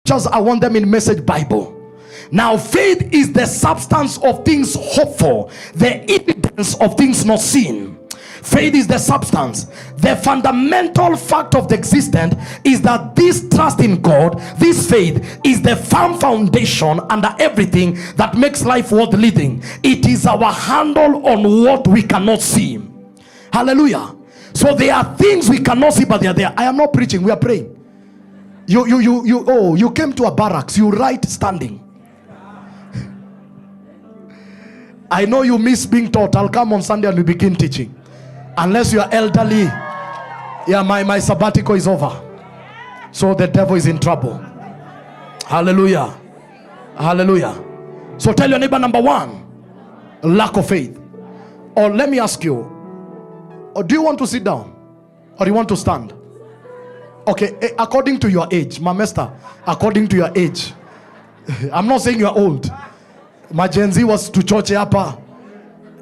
Just I want them in Message Bible. Now, faith is the substance of things hoped for, the evidence of things not seen. Faith is the substance. The fundamental fact of the existence is that this trust in God, this faith, is the firm foundation under everything that makes life worth living. It is our handle on what we cannot see. Hallelujah. So there are things we cannot see, but they are there. I am not preaching, we are praying. You came to a barracks, you write standing. I know you miss being taught. I'll come on Sunday and we begin teaching. Unless you are elderly, yeah, my sabbatical is over. So the devil is in trouble. Hallelujah. Hallelujah. So tell your neighbor, number one, lack of faith. Or let me ask you, or do you want to sit down? Or do you want to stand? Okay, according to your age, my master, according to your age. I'm not saying you're old. My Gen Z was to church hapa.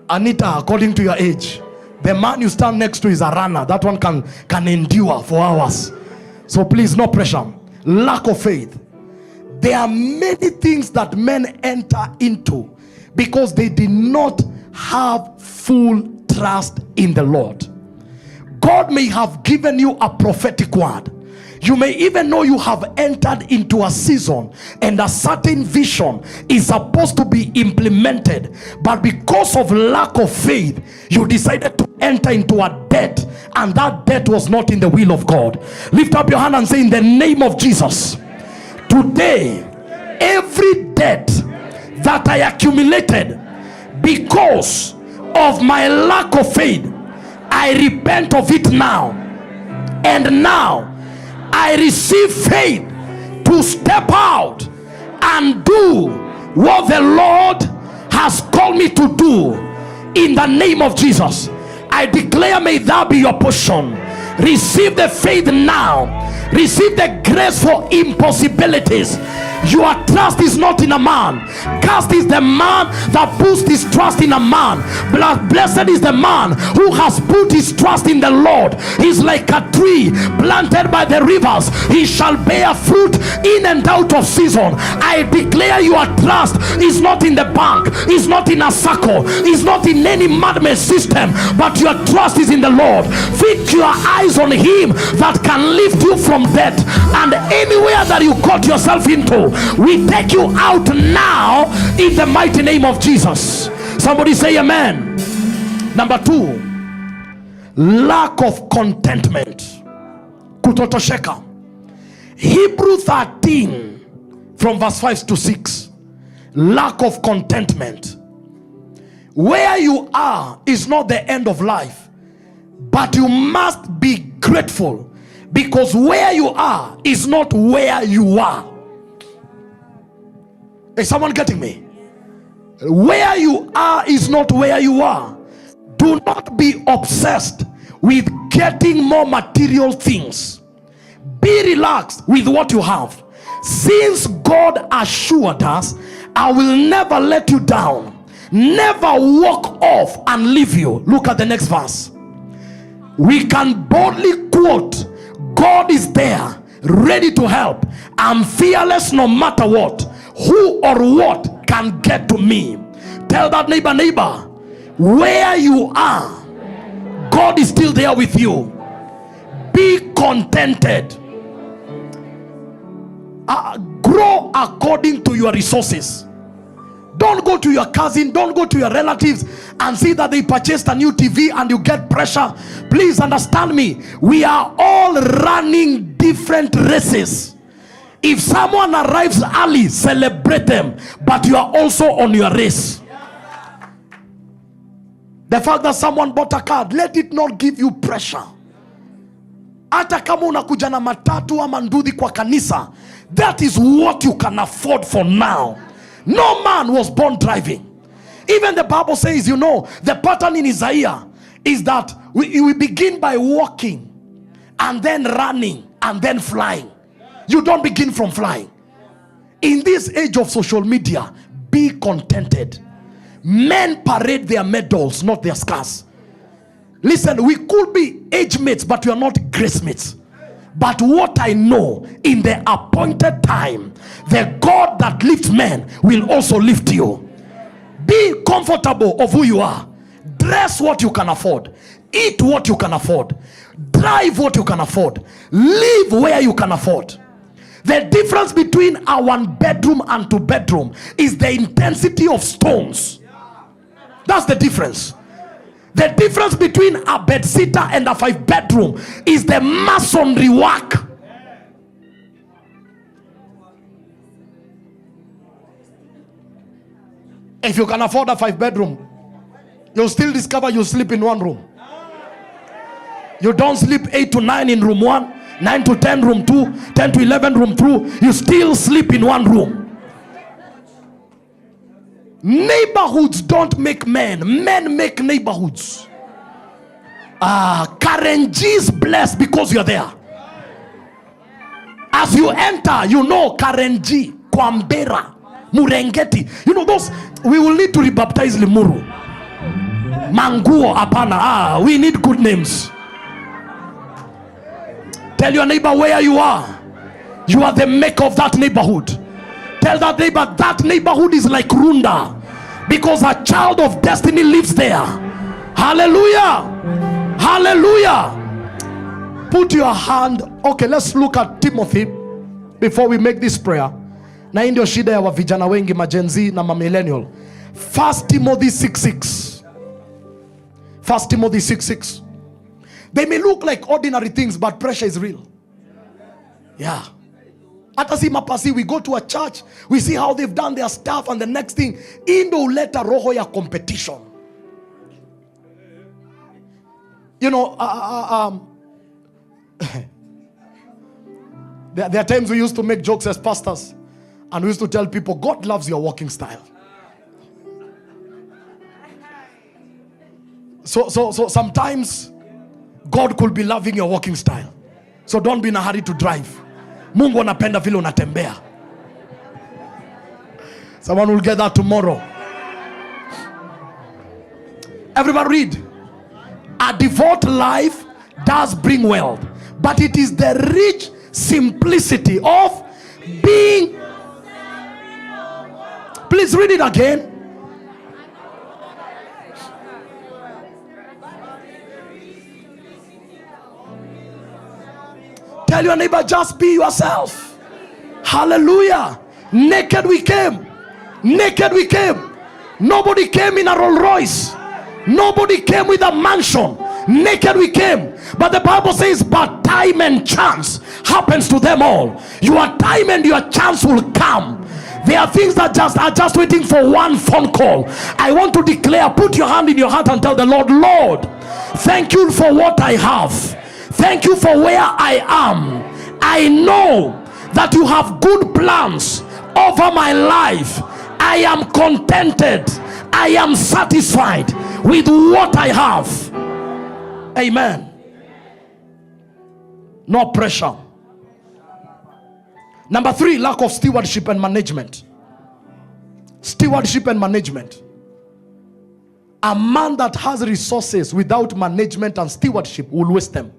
Anita, according to your age. The man you stand next to is a runner. That one can endure for hours. So please, no pressure. Lack of faith. There are many things that men enter into because they did not have full trust in the Lord. God may have given you a prophetic word. You may even know you have entered into a season and a certain vision is supposed to be implemented, but because of lack of faith, you decided to enter into a debt, and that debt was not in the will of God. Lift up your hand and say, in the name of Jesus, today, every debt that I accumulated because of my lack of faith, I repent of it now. And now I receive faith to step out and do what the Lord has called me to do. In the name of Jesus, I declare, may that be your portion. Receive the faith now. Receive the grace for impossibilities. Your trust is not in a man. Cursed is the man that puts his trust in a man. Blessed is the man who has put his trust in the Lord. He's like a tree planted by the rivers. He shall bear fruit in and out of season. I declare your trust is not in the bank, is not in a circle, is not in any madman system, but your trust is in the Lord. Fix your eyes on him that can lift you from death, and anywhere that you got yourself into, we take you out now in the mighty name of Jesus. Somebody say amen. Number two, lack of contentment. Kutotosheka. Hebrew 13 from verse 5 to 6. Lack of contentment. Where you are is not the end of life, but you must be grateful, because where you are is not where you are. Is someone getting me? Where you are is not where you are. Do not be obsessed with getting more material things. Be relaxed with what you have. Since God assured us, I will never let you down, never walk off and leave you. Look at the next verse. We can boldly quote, God is there, ready to help. I'm fearless no matter what. Who or what can get to me? Tell that neighbor, where you are, God is still there with you. Be contented. Grow according to your resources. Don't go to your cousin, don't go to your relatives and see that they purchased a new TV and you get pressure. Please understand me. We are all running different races. If someone arrives early, celebrate them, but you are also on your race. The fact that someone bought a car, let it not give you pressure. Hata kama unakuja na matatu ama ndudhi kwa kanisa, that is what you can afford for now. No man was born driving. Even the Bible says, you know, the pattern in Isaiah is that we begin by walking and then running and then flying. You don't begin from flying. In this age of social media, be contented. Men parade their medals, not their scars. Listen, we could be age mates, but we are not grace mates. But what I know, in the appointed time, the God that lifts men will also lift you. Be comfortable of who you are. Dress what you can afford. Eat what you can afford. Drive what you can afford. Live where you can afford. The difference between a 1-bedroom and 2-bedroom is the intensity of stones. That's the difference. The difference between a bed-sitter and a 5-bedroom is the masonry work. If you can afford a 5-bedroom, you'll still discover you sleep in one room. You don't sleep 8 to 9 in room 1, 9 to 10 room 2, 10 to 11 room 2. You still sleep in one room. Neighborhoods don't make men. Men make neighborhoods. Karenji is blessed because you're there. As you enter, you know Karenji, Kwambera, Murengeti. You know those. We will need to rebaptize Limuru. Manguo, Apana. We need good names. Tell your neighbor where you are. You are the maker of that neighborhood. Tell that neighbor that neighborhood is like Runda, because a child of destiny lives there. Hallelujah. Hallelujah. Put your hand. Okay, let's look at Timothy before we make this prayer. Na ndio shida ya vijana wengi majenzi na millennial. 1 Timothy 6:6. 1 Timothy 6:6. They may look like ordinary things, but pressure is real. Yeah. Hata si mapasi, we go to a church, we see how they've done their stuff, and the next thing, indo uleta roho ya competition. You know, there are times we used to make jokes as pastors, and we used to tell people, God loves your walking style. So sometimes God could be loving your walking style. So don't be in a hurry to drive. Mungu anapenda vile unatembea. Someone will get that tomorrow. Everybody read. A devout life does bring wealth, but it is the rich simplicity of being. Please read it again. Tell your neighbor, just be yourself. Hallelujah. Naked we came. Naked we came. Nobody came in a Rolls Royce. Nobody came with a mansion. Naked we came. But the Bible says, but time and chance happens to them all. Your time and your chance will come. There are things that are just waiting for one phone call. I want to declare, put your hand in your heart and tell the Lord, Lord, thank you for what I have. Thank you for where I am. I know that you have good plans over my life. I am contented. I am satisfied with what I have. Amen. No pressure. Number 3, lack of stewardship and management. Stewardship and management. A man that has resources without management and stewardship will waste them.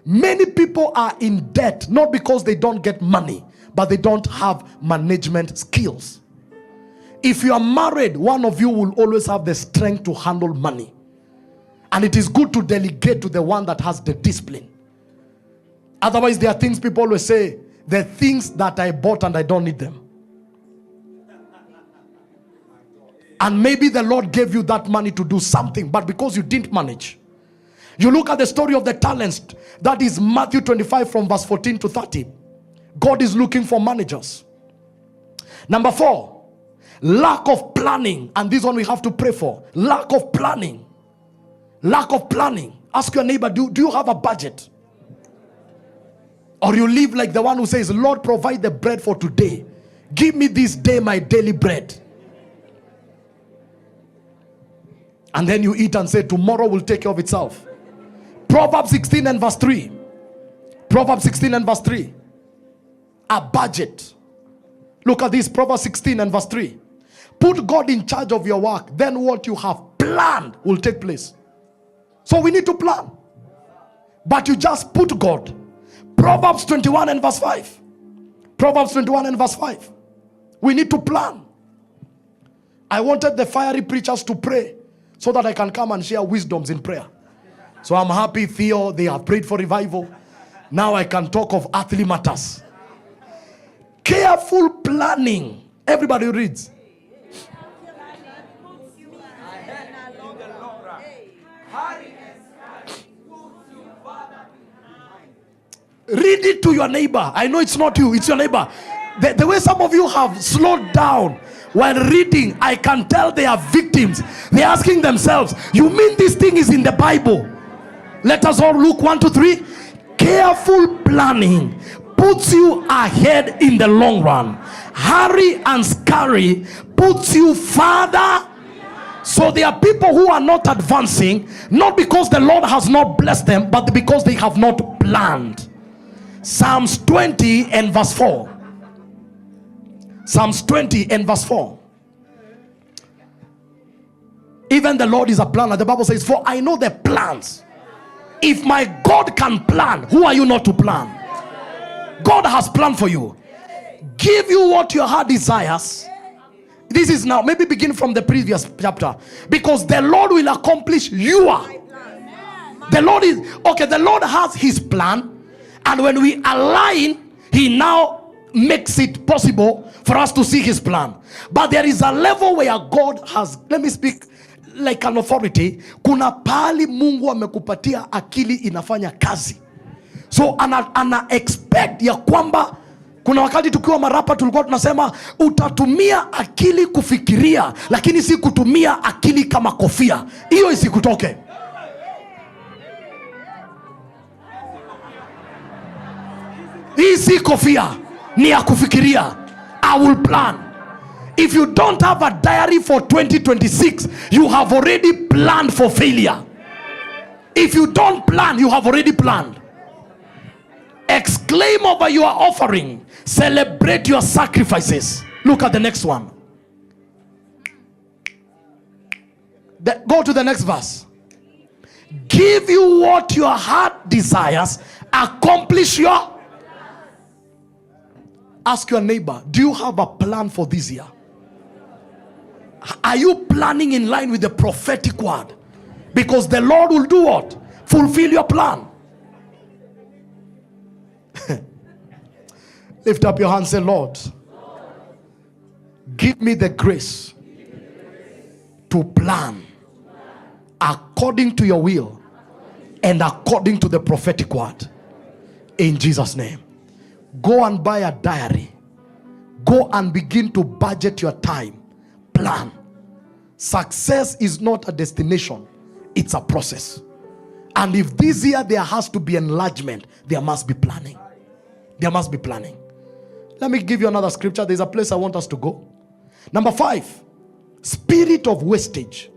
Many people are in debt not because they don't get money, but they don't have management skills. If you are married, one of you will always have the strength to handle money, and it is good to delegate to the one that has the discipline. Otherwise, there are things people always say, the things that I bought and I don't need them. And maybe the Lord gave you that money to do something, but because you didn't manage. You look at the story of the talents. That is Matthew 25 from verse 14 to 30. God is looking for managers. Number 4, lack of planning. And this one we have to pray for. Lack of planning. Lack of planning. Ask your neighbor, do you have a budget? Or you live like the one who says, Lord, provide the bread for today. Give me this day my daily bread. And then you eat and say, tomorrow will take care of itself. Proverbs 16 and verse 3. Proverbs 16 and verse 3. A budget. Look at this, Proverbs 16 and verse 3. Put God in charge of your work, then what you have planned will take place. So we need to plan. But you just put God. Proverbs 21 and verse 5. Proverbs 21 and verse 5. We need to plan. I wanted the fiery preachers to pray so that I can come and share wisdoms in prayer. So I'm happy, Theo, they have prayed for revival. Now I can talk of earthly matters. Careful planning. Everybody reads. Read it to your neighbor. I know it's not you, it's your neighbor. The way some of you have slowed down while reading, I can tell they are victims. They're asking themselves, you mean this thing is in the Bible? Let us all look 1, 2, 3. Careful planning puts you ahead in the long run. Hurry and scurry puts you further. So there are people who are not advancing, not because the Lord has not blessed them, but because they have not planned. Psalms 20 and verse 4. Psalms 20 and verse 4. Even the Lord is a planner. The Bible says, for I know the plans. If my God can plan, who are you not to plan? God has planned for you. Give you what your heart desires. This is now, maybe begin from the previous chapter. Because the Lord will accomplish your. The Lord is, okay, the Lord has his plan. And when we align, he now makes it possible for us to see his plan. But there is a level where God has, let me speak like an authority. Kuna pali Mungu amekupatia akili inafanya kazi. So ana expect ya kwamba, kuna wakati tukiwa marapa tulikuwa tunasema utatumia akili kufikiria, lakini si kutumia akili kama kofia. Hiyo isikutoke. Hii si kofia, ni ya kufikiria. I will plan. If you don't have a diary for 2026, you have already planned for failure. If you don't plan, you have already planned. Exclaim over your offering. Celebrate your sacrifices. Look at the next one. Go to the next verse. Give you what your heart desires. Accomplish your. Ask your neighbor, do you have a plan for this year? Are you planning in line with the prophetic word? Because the Lord will do what? Fulfill your plan. Lift up your hands and say, Lord, give me the grace to plan according to your will and according to the prophetic word. In Jesus' name. Go and buy a diary. Go and begin to budget your time. Plan. Success is not a destination, it's a process. And if this year there has to be enlargement, there must be planning. There must be planning. Let me give you another scripture. There's a place I want us to go. Number 5, spirit of wastage.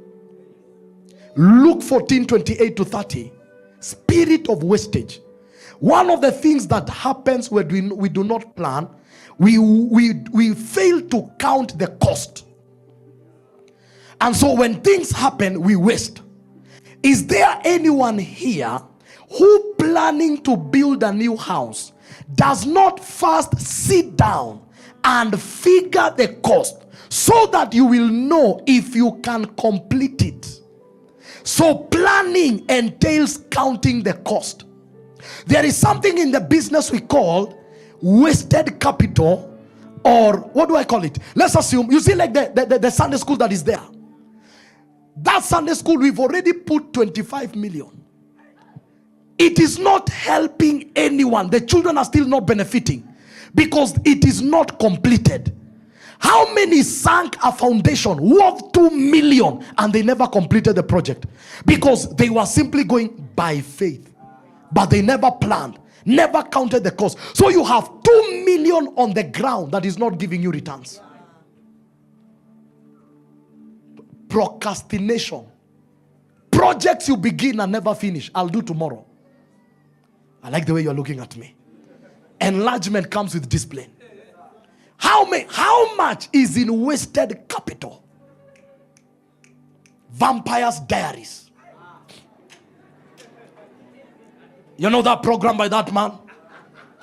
Luke 14:28 to 30. Spirit of wastage. One of the things that happens when we do not plan, we fail to count the cost. And so when things happen, we waste. Is there anyone here who planning to build a new house does not first sit down and figure the cost so that you will know if you can complete it? So planning entails counting the cost. There is something in the business we call wasted capital, or what do I call it? Let's assume, you see like the Sunday school that is there. That Sunday school, we've already put 25 million. It is not helping anyone. The children are still not benefiting because it is not completed. How many sank a foundation worth 2 million and they never completed the project? Because they were simply going by faith. But they never planned, never counted the cost. So you have 2 million on the ground that is not giving you returns. Procrastination. Projects you begin and never finish. I'll do tomorrow. I like the way you're looking at me. Enlargement comes with discipline. How much is in wasted capital? Vampires' Diaries. You know that program by that man?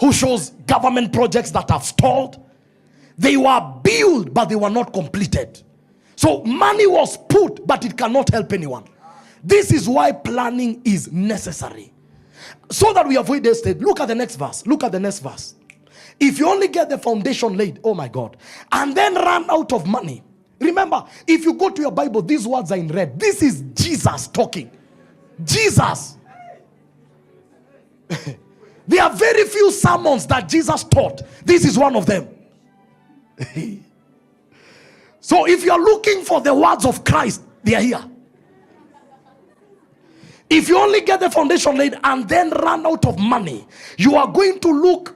who shows government projects that have stalled. They were built, but they were not completed. So money was put, but it cannot help anyone. This is why planning is necessary, so that we avoid this state. Look at the next verse. Look at the next verse. If you only get the foundation laid, oh my God, and then run out of money. Remember, if you go to your Bible, these words are in red. This is Jesus talking. Jesus. There are very few sermons that Jesus taught. This is one of them. So if you are looking for the words of Christ, they are here. If you only get the foundation laid and then run out of money, you are going to look.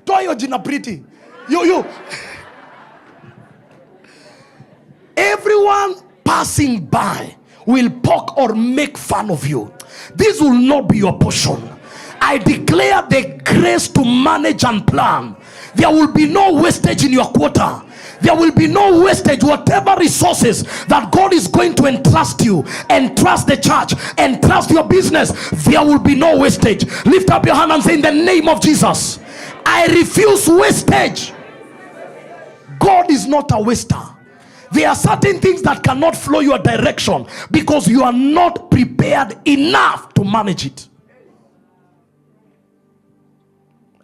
Toyo jina pretty. You. Everyone passing by will poke or make fun of you. This will not be your portion. I declare the grace to manage and plan. There will be no wastage in your quota. There will be no wastage. Whatever resources that God is going to entrust you, entrust the church, entrust your business, there will be no wastage. Lift up your hand and say, in the name of Jesus, I refuse wastage. God is not a waster. There are certain things that cannot flow your direction because you are not prepared enough to manage it.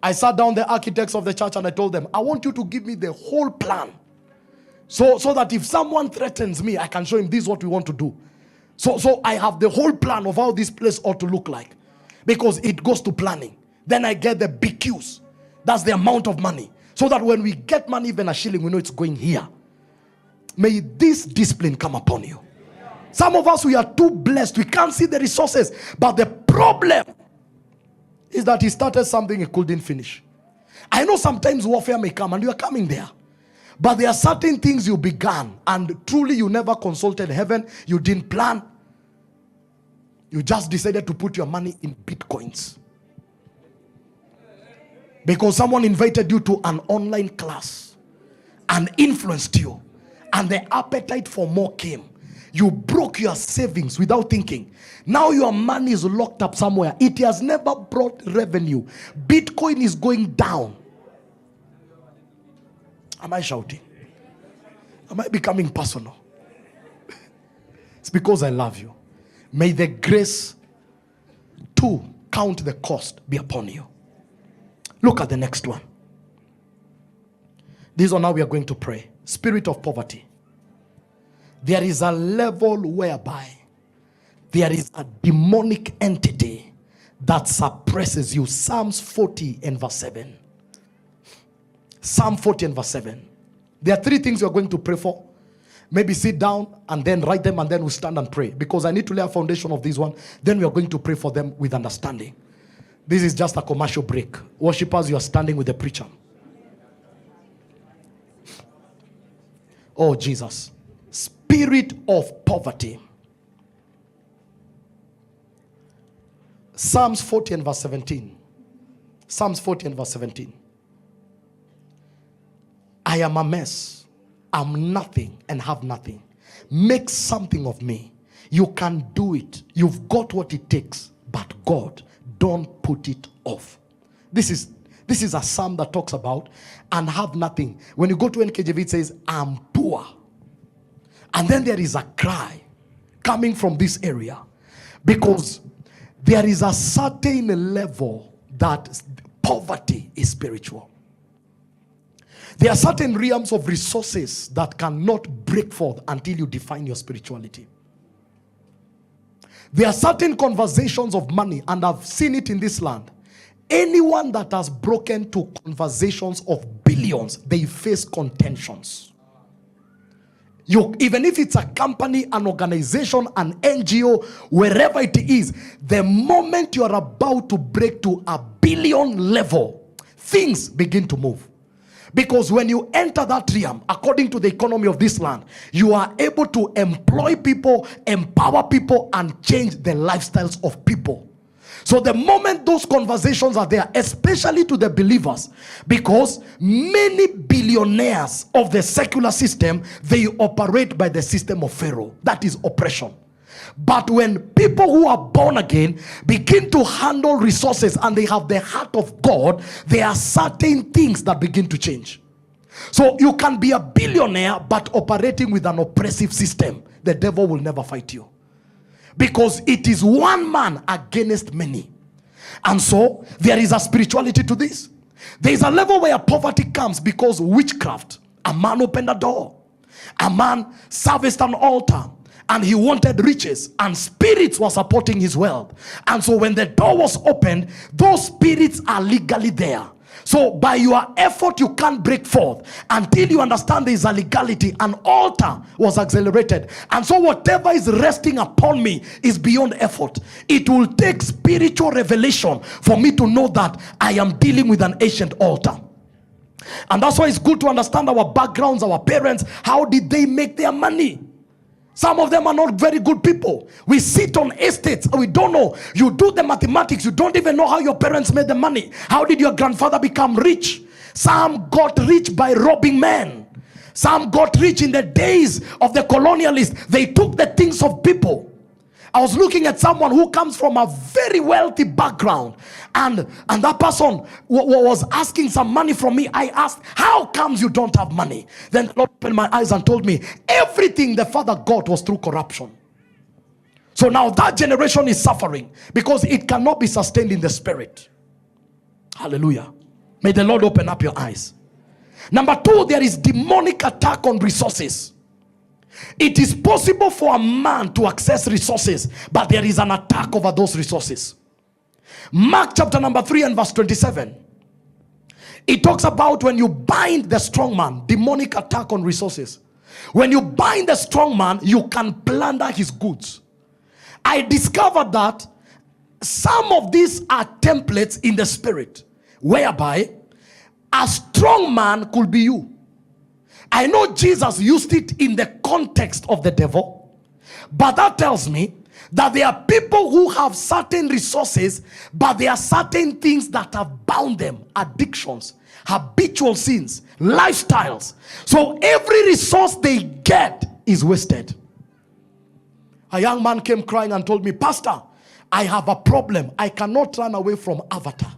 I sat down the architects of the church and I told them, I want you to give me the whole plan. So that if someone threatens me, I can show him this is what we want to do. So I have the whole plan of how this place ought to look like. Because it goes to planning. Then I get the BQs. That's the amount of money. So that when we get money, even a shilling, we know it's going here. May this discipline come upon you. Some of us, we are too blessed. We can't see the resources. But the problem is that he started something he couldn't finish. I know sometimes warfare may come and you are coming there. But there are certain things you began and truly you never consulted heaven. You didn't plan. You just decided to put your money in Bitcoins. Because someone invited you to an online class and influenced you. And the appetite for more came. You broke your savings without thinking. Now your money is locked up somewhere. It has never brought revenue. Bitcoin is going down. Am I shouting? Am I becoming personal? It's because I love you. May the grace to count the cost be upon you. Look at the next one. This one now we are going to pray. Spirit of poverty. There is a level whereby there is a demonic entity that suppresses you. Psalms 40 and verse 7. Psalm 40 and verse 7. There are three things you are going to pray for. Maybe sit down and then write them and then we'll stand and pray. Because I need to lay a foundation of this one. Then we are going to pray for them with understanding. This is just a commercial break. Worshippers, you are standing with the preacher. Oh, Jesus. Spirit of poverty. Psalms 40 and verse 17. Psalms 40 and verse 17. I am a mess. I'm nothing and have nothing. Make something of me. You can do it. You've got what it takes. But God, don't put it off. This is a psalm that talks about and have nothing. When you go to NKJV, it says, I'm poor. And then there is a cry coming from this area. Because there is a certain level that poverty is spiritual. There are certain realms of resources that cannot break forth until you define your spirituality. There are certain conversations of money, and I've seen it in this land. Anyone that has broken to conversations of billions, they face contentions. Even if it's a company, an organization, an NGO, wherever it is, the moment you are about to break to a billion level, things begin to move. Because when you enter that realm, according to the economy of this land, you are able to employ people, empower people, and change the lifestyles of people. So the moment those conversations are there, especially to the believers, because many billionaires of the secular system, they operate by the system of Pharaoh. That is oppression. But when people who are born again begin to handle resources and they have the heart of God, there are certain things that begin to change. So you can be a billionaire but operating with an oppressive system. The devil will never fight you, because it is one man against many. And so there is a spirituality to this. There is a level where poverty comes because witchcraft. A man opened a door. A man serviced an altar and he wanted riches, and spirits were supporting his wealth. And so when the door was opened, those spirits are legally there. So by your effort you can't break forth until you understand there is a legality. An altar was accelerated, and so whatever is resting upon me is beyond effort. It will take spiritual revelation for me to know that I am dealing with an ancient altar. And that's why it's good to understand our backgrounds, our parents. How did they make their money? Some of them are not very good people. We sit on estates, we don't know. You do the mathematics, you don't even know how your parents made the money. How did your grandfather become rich? Some got rich by robbing men. Some got rich in the days of the colonialists. They took the things of people. I was looking at someone who comes from a very wealthy background, and that person was asking some money from me. I asked, how comes you don't have money? Then the Lord opened my eyes and told me, everything the father got was through corruption. So now that generation is suffering because it cannot be sustained in the spirit. Hallelujah. May the Lord open up your eyes. Number two, there is demonic attack on resources. It is possible for a man to access resources, but there is an attack over those resources. Mark chapter number 3 and verse 27. It talks about when you bind the strong man, demonic attack on resources. When you bind the strong man, you can plunder his goods. I discovered that some of these are templates in the spirit, whereby a strong man could be you. I know Jesus used it in the context of the devil, but that tells me that there are people who have certain resources, but there are certain things that have bound them. Addictions, habitual sins, lifestyles. So every resource they get is wasted. A young man came crying and told me, Pastor, I have a problem. I cannot run away from Avatar.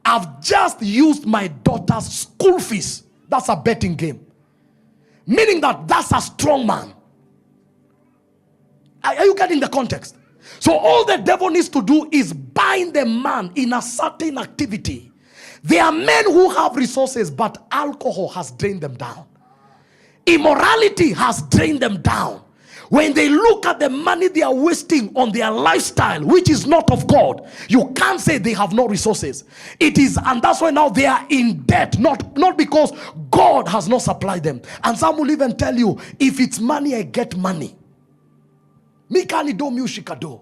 I've just used my daughter's school fees. That's a betting game. Meaning that that's a strong man. Are you getting the context? So all the devil needs to do is bind the man in a certain activity. There are men who have resources, but alcohol has drained them down. Immorality has drained them down. When they look at the money they are wasting on their lifestyle, which is not of God, you can't say they have no resources. It is, and that's why now they are in debt, not because God has not supplied them. And some will even tell you, if it's money, I get money. Mikani do miushika do.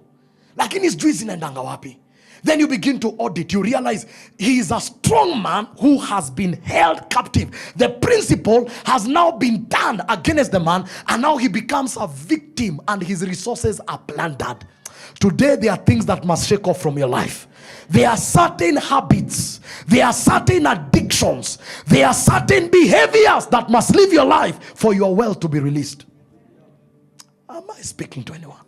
Lakini sijui zinaendanga wapi. Then you begin to audit. You realize he is a strong man who has been held captive. The principle has now been turned against the man, and now he becomes a victim and his resources are plundered. Today there are things that must shake off from your life. There are certain habits. There are certain addictions. There are certain behaviors that must leave your life for your wealth to be released. Am I speaking to anyone?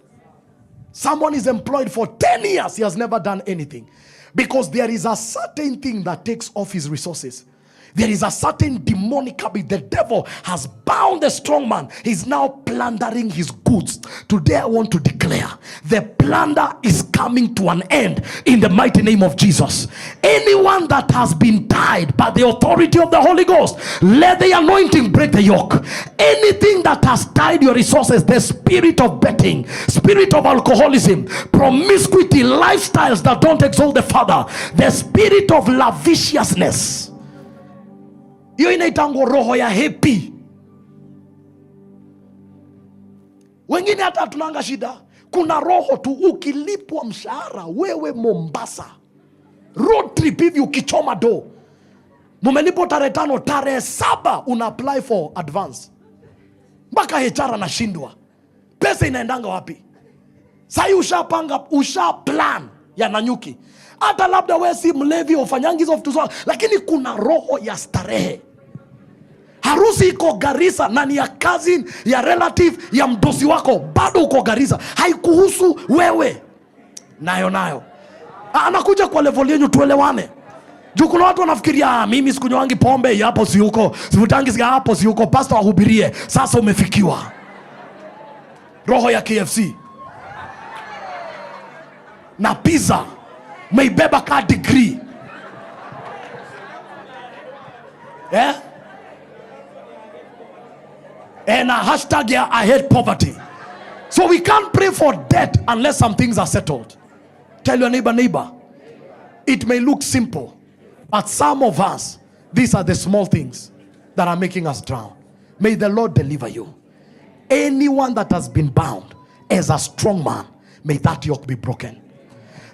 Someone is employed for 10 years. He has never done anything. Because there is a certain thing that takes off his resources. There is a certain demonic habit. The devil has bound the strong man. He's now plundering his goods. Today I want to declare the plunder is coming to an end in the mighty name of Jesus. Anyone that has been tied by the authority of the Holy Ghost, let the anointing break the yoke. Anything that has tied your resources, the spirit of betting, spirit of alcoholism, promiscuity, lifestyles that don't exalt the Father, the spirit of lasciviousness. Hiyo inaitango roho ya happy. Wengine hata tunanga shida. Kuna roho tu ukilipwa mshahara wewe Mombasa. Road trip hivi ukichoma do. Mumelipo tarehe 5, tarehe 7 una apply for advance. Mpaka HR anashindwa. Pesa inaendanga wapi? Sai ushapanga, plan ya Nanyuki. Hata labda wewe si mlevi ufanyangi hizo vitu zote, lakini kuna roho ya starehe. Harusi iko Garissa na ni ya cousin, ya relative, ya mdosi wako, bado uko Garissa. Haikuhusu wewe. Nayo. Anakuja kwa level yenu, tuelewane. Juu kuna watu wanafikiria mimi sikunywangi pombe, hapo si huko. Sivutangi siga, hapo si huko. Pastor wahubirie. Sasa umefikiwa. Roho ya KFC na pizza meibeba ka degree. And a hashtag here, I hate poverty. So we can't pray for debt unless some things are settled. Tell your neighbor, it may look simple, but some of us, these are the small things that are making us drown. May the Lord deliver you. Anyone that has been bound as a strong man, may that yoke be broken.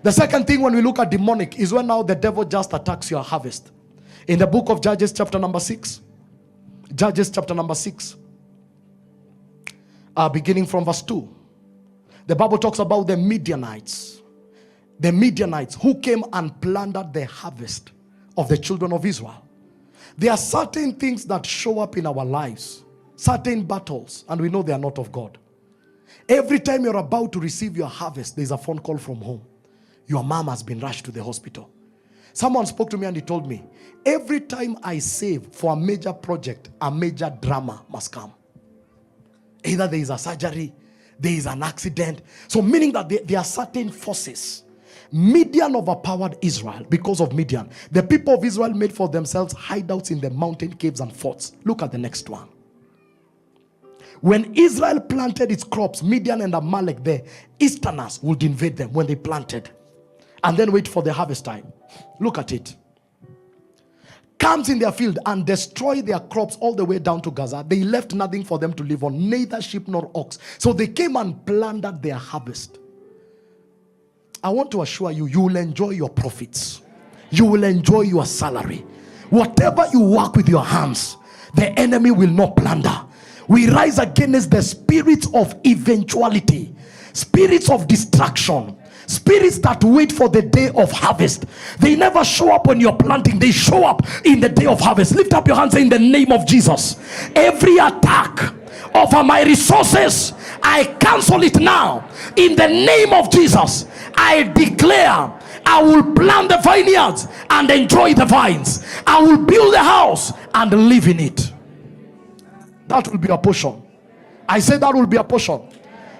The second thing when we look at demonic is when now the devil just attacks your harvest. In the book of Judges chapter number 6, Judges chapter number 6, beginning from verse 2, the Bible talks about the Midianites. The Midianites who came and plundered the harvest of the children of Israel. There are certain things that show up in our lives, certain battles, and we know they are not of God. Every time you're about to receive your harvest, there's a phone call from home. Your mom has been rushed to the hospital. Someone spoke to me and he told me, every time I save for a major project, a major drama must come. Either there is a surgery, there is an accident. So meaning that there are certain forces. Midian overpowered Israel because of Midian. The people of Israel made for themselves hideouts in the mountain caves and forts. Look at the next one. When Israel planted its crops, Midian and Amalek, the Easterners, would invade them when they planted. And then wait for the harvest time. Look at it. Comes in their field and destroy their crops all the way down to Gaza. They left nothing for them to live on, neither sheep nor ox. So they came and plundered their harvest. I want to assure you, you will enjoy your profits. You will enjoy your salary. Whatever you work with your hands, the enemy will not plunder. We rise against the spirits of eventuality, spirits of distraction, spirits that wait for the day of harvest. They never show up when you're planting. They show up in the day of harvest. Lift up your hands in the name of Jesus. Every attack over my resources, I cancel it now. In the name of Jesus, I declare I will plant the vineyards and enjoy the vines. I will build a house and live in it. That will be a portion. I say that will be a portion.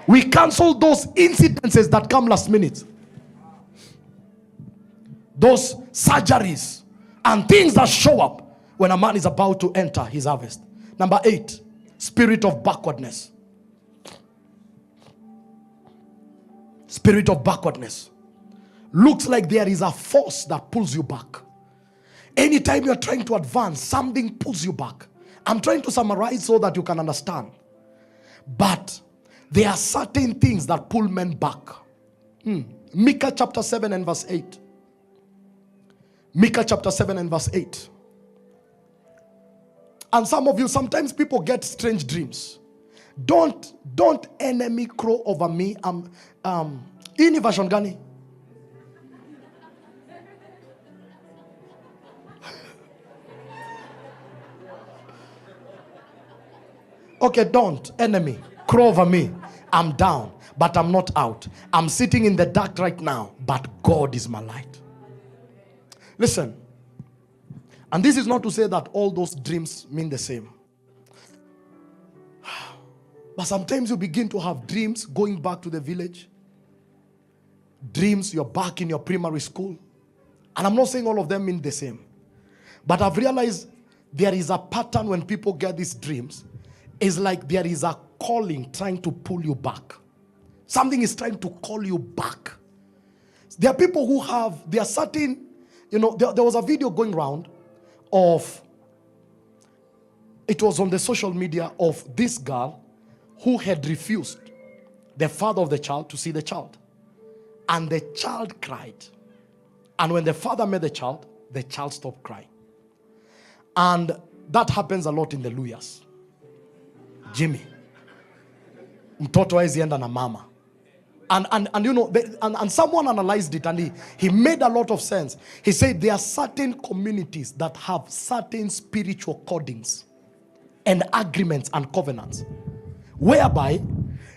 We cancel those incidences that come last minute. Those surgeries and things that show up when a man is about to enter his harvest. Number 8, spirit of backwardness. Spirit of backwardness. Looks like there is a force that pulls you back. Anytime you're trying to advance, something pulls you back. I'm trying to summarize so that you can understand. But there are certain things that pull men back. Micah chapter 7 and verse 8. Micah chapter 7 and verse 8. And some of you, sometimes people get strange dreams. Don't enemy crow over me. Ini version gani? Okay, don't enemy crow over me. I'm down, but I'm not out. I'm sitting in the dark right now, but God is my light. Listen, and this is not to say that all those dreams mean the same. But sometimes you begin to have dreams going back to the village. Dreams you're back in your primary school. And I'm not saying all of them mean the same. But I've realized there is a pattern when people get these dreams. It's like there is a calling trying to pull you back. Something is trying to call you back. There are people who have, there are certain, there was a video going around of, it was on the social media of this girl who had refused the father of the child to see the child. And the child cried. And when the father met the child stopped crying. And that happens a lot in the Luyas. Jimmy. Mtoto hawezi enda na mama. And someone analyzed it and he made a lot of sense. He said there are certain communities that have certain spiritual codings. and agreements and covenants. Whereby,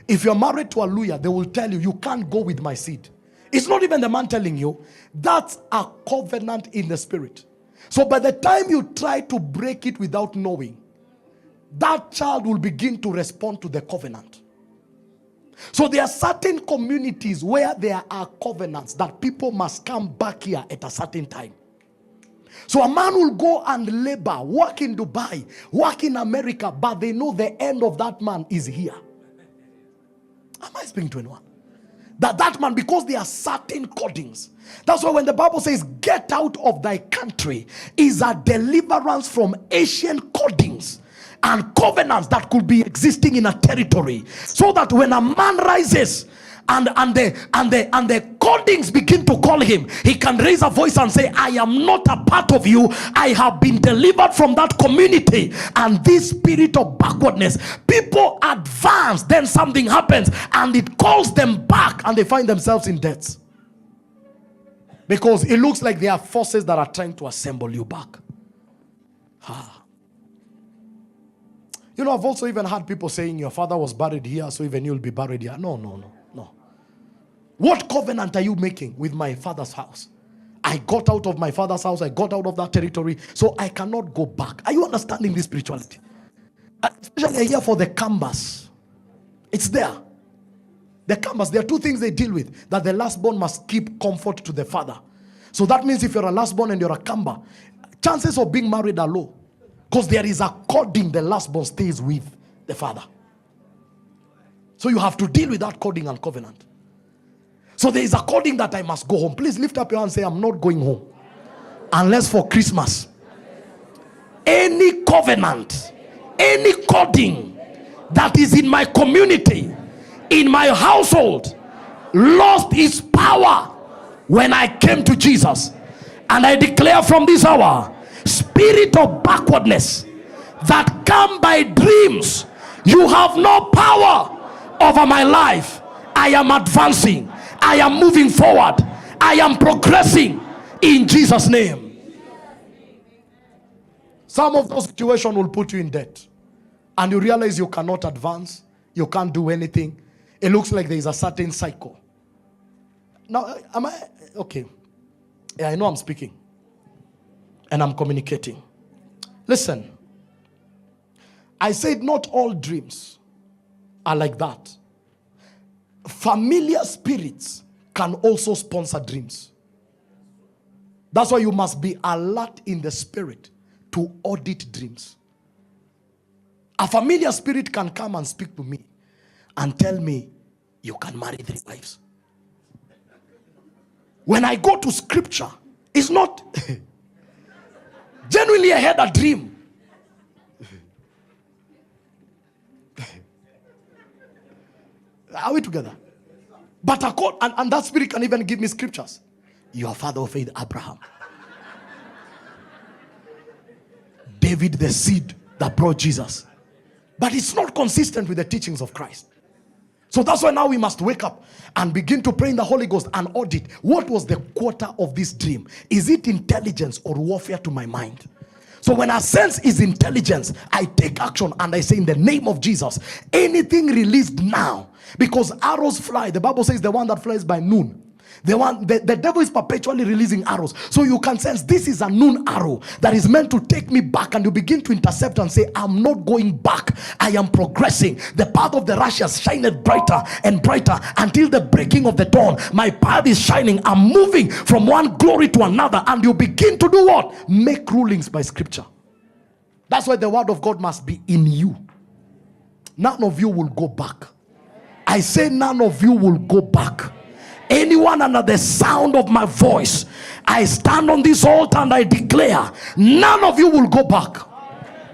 if you're married to a lawyer, they will tell you, you can't go with my seed. It's not even the man telling you. That's a covenant in the spirit. So by the time you try to break it without knowing, that child will begin to respond to the covenant. So there are certain communities where there are covenants that people must come back here at a certain time. So a man will go and labor, work in Dubai, work in America, but they know the end of that man is here. Am I speaking to anyone? That man, because there are certain codings. That's why when the Bible says, get out of thy country, is a deliverance from ancient codings and covenants that could be existing in a territory. So that when a man rises and the codings begin to call him, he can raise a voice and say, I am not a part of you. I have been delivered from that community. And this spirit of backwardness, people advance, then something happens and it calls them back and they find themselves in debt. Because it looks like there are forces that are trying to assemble you back. You know, I've also even had people saying your father was buried here, so even you'll be buried here. No. What covenant are you making with my father's house? I got out of my father's house. I got out of that territory, so I cannot go back. Are you understanding this spirituality? Especially here for the canvas. It's there. The canvas, there are two things they deal with. That the lastborn must keep comfort to the father. So that means if you're a lastborn and you're a Kamba, chances of being married are low. Because there is a coding the lastborn stays with the father. So you have to deal with that coding and covenant. So there is a coding that I must go home. Please lift up your hand and say, I'm not going home. Unless for Christmas. Any covenant, any coding that is in my community, in my household, lost its power when I came to Jesus. And I declare from this hour, spirit of backwardness that come by dreams, you have no power over my life. I am advancing. I am moving forward. I am progressing in Jesus' name. Some of those situations will put you in debt. And you realize you cannot advance. You can't do anything. It looks like there is a certain cycle. Now, am I... Okay. Yeah, I know I'm speaking. And I'm communicating. Listen. I said not all dreams are like that. Familiar spirits can also sponsor dreams. That's why you must be alert in the spirit to audit dreams. A familiar spirit can come and speak to me and tell me, you can marry 3 wives. When I go to scripture, it's not... Genuinely, I had a dream. Are we together? But and that spirit can even give me scriptures. Your father of faith, Abraham. David, the seed that brought Jesus. But it's not consistent with the teachings of Christ. So that's why now we must wake up and begin to pray in the Holy Ghost and audit. What was the quarter of this dream? Is it intelligence or warfare to my mind? So when I sense is intelligence, I take action and I say in the name of Jesus, anything released now, because arrows fly. The Bible says the one that flies by noon. The devil is perpetually releasing arrows. So you can sense this is a noon arrow that is meant to take me back, and you begin to intercept and say, I'm not going back. I am progressing. The path of the righteous shineth brighter and brighter until the breaking of the dawn. My path is shining. I'm moving from one glory to another. And you begin to do what? Make rulings by scripture. That's why the word of God must be in you. None of you will go back. I say none of you will go back. Anyone under the sound of my voice, I stand on this altar and I declare, none of you will go back.